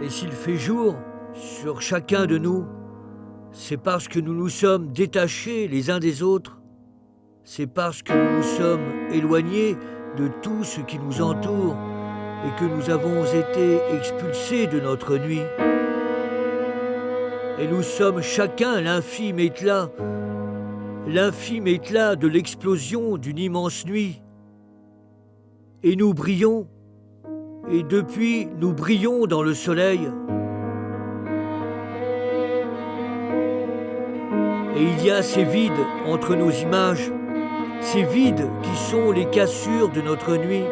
Et s'il fait jour sur chacun de nous, c'est parce que nous nous sommes détachés les uns des autres, c'est parce que nous nous sommes éloignés de tout ce qui nous entoure et que nous avons été expulsés de notre nuit. Et nous sommes chacun l'infime éclat de l'explosion d'une immense nuit. Et nous brillons, et depuis nous brillons dans le soleil. Et il y a ces vides entre nos images, ces vides qui sont les cassures de notre nuit,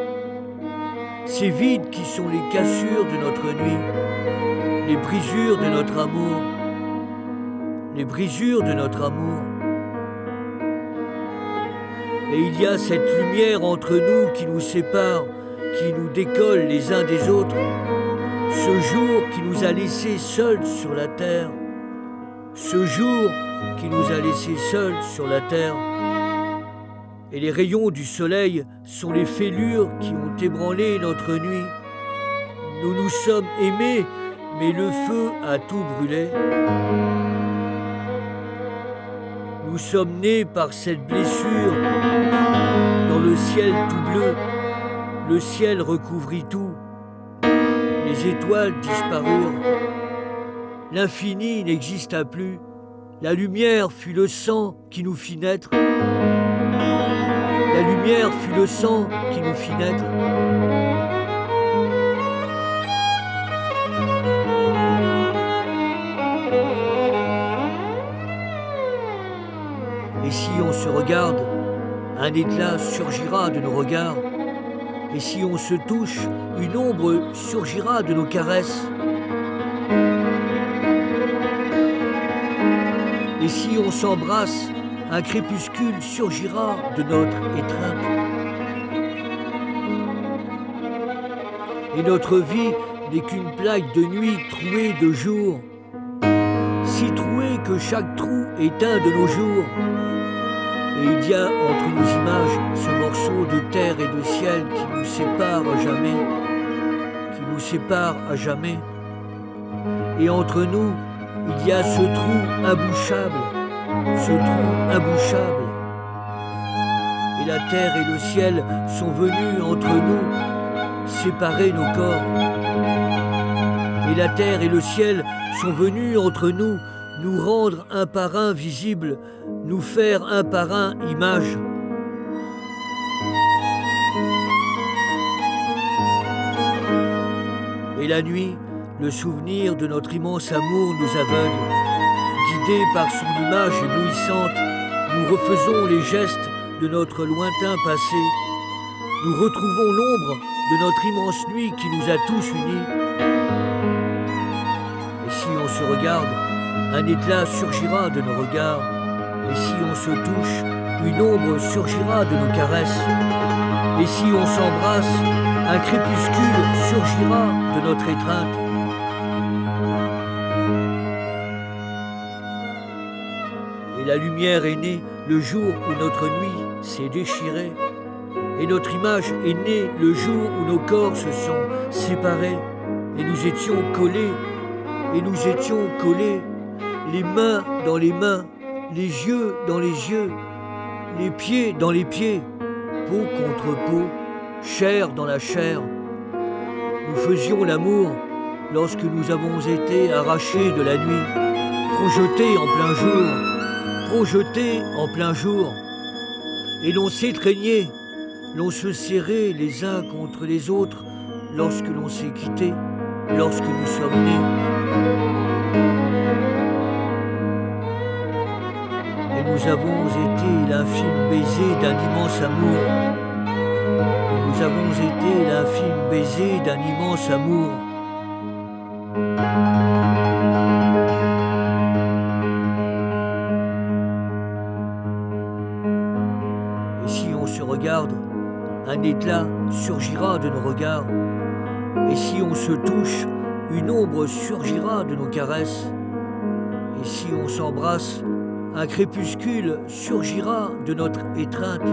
ces vides qui sont les cassures de notre nuit, les brisures de notre amour, les brisures de notre amour. Et il y a cette lumière entre nous qui nous sépare, qui nous décolle les uns des autres, ce jour qui nous a laissés seuls sur la terre, ce jour qui nous a laissés seuls sur la terre. Et les rayons du soleil sont les fêlures qui ont ébranlé notre nuit. Nous nous sommes aimés, mais le feu a tout brûlé. Nous sommes nés par cette blessure dans le ciel tout bleu. Le ciel recouvrit tout. Les étoiles disparurent. L'infini n'exista plus. La lumière fut le sang qui nous fit naître. La lumière fut le sang qui nous fit naître. Et si on se regarde, un éclat surgira de nos regards. Et si on se touche, une ombre surgira de nos caresses. Et si on s'embrasse, un crépuscule surgira de notre étreinte. Et notre vie n'est qu'une plaque de nuit trouée de jour, si trouée que chaque trou est un de nos jours. Et il y a entre nos images ce morceau de terre et de ciel qui nous sépare à jamais, qui nous sépare à jamais. Et entre nous, il y a ce trou imbouchable, ce trou imbouchable. Et la terre et le ciel sont venus entre nous séparer nos corps. Et la terre et le ciel sont venus entre nous nous rendre un par un visibles, nous faire un par un image. Et la nuit, le souvenir de notre immense amour nous aveugle. Guidés par son image éblouissante, nous refaisons les gestes de notre lointain passé. Nous retrouvons l'ombre de notre immense nuit qui nous a tous unis. Et si on se regarde, un éclat surgira de nos regards. Et si on se touche, une ombre surgira de nos caresses. Et si on s'embrasse, un crépuscule surgira de notre étreinte. Et la lumière est née le jour où notre nuit s'est déchirée. Et notre image est née le jour où nos corps se sont séparés. Et nous étions collés. Et nous étions collés. Les mains dans les mains, les yeux dans les yeux, les pieds dans les pieds, peau contre peau, chair dans la chair. Nous faisions l'amour lorsque nous avons été arrachés de la nuit, projetés en plein jour, projetés en plein jour. Et l'on s'étreignait, l'on se serrait les uns contre les autres lorsque l'on s'est quittés, lorsque nous sommes nés. Et nous avons été l'infime baiser d'un immense amour. Et nous avons été l'infime baiser d'un immense amour. Et si on se regarde, un éclat surgira de nos regards. Et si on se touche, une ombre surgira de nos caresses. Et si on s'embrasse, un crépuscule surgira de notre étreinte.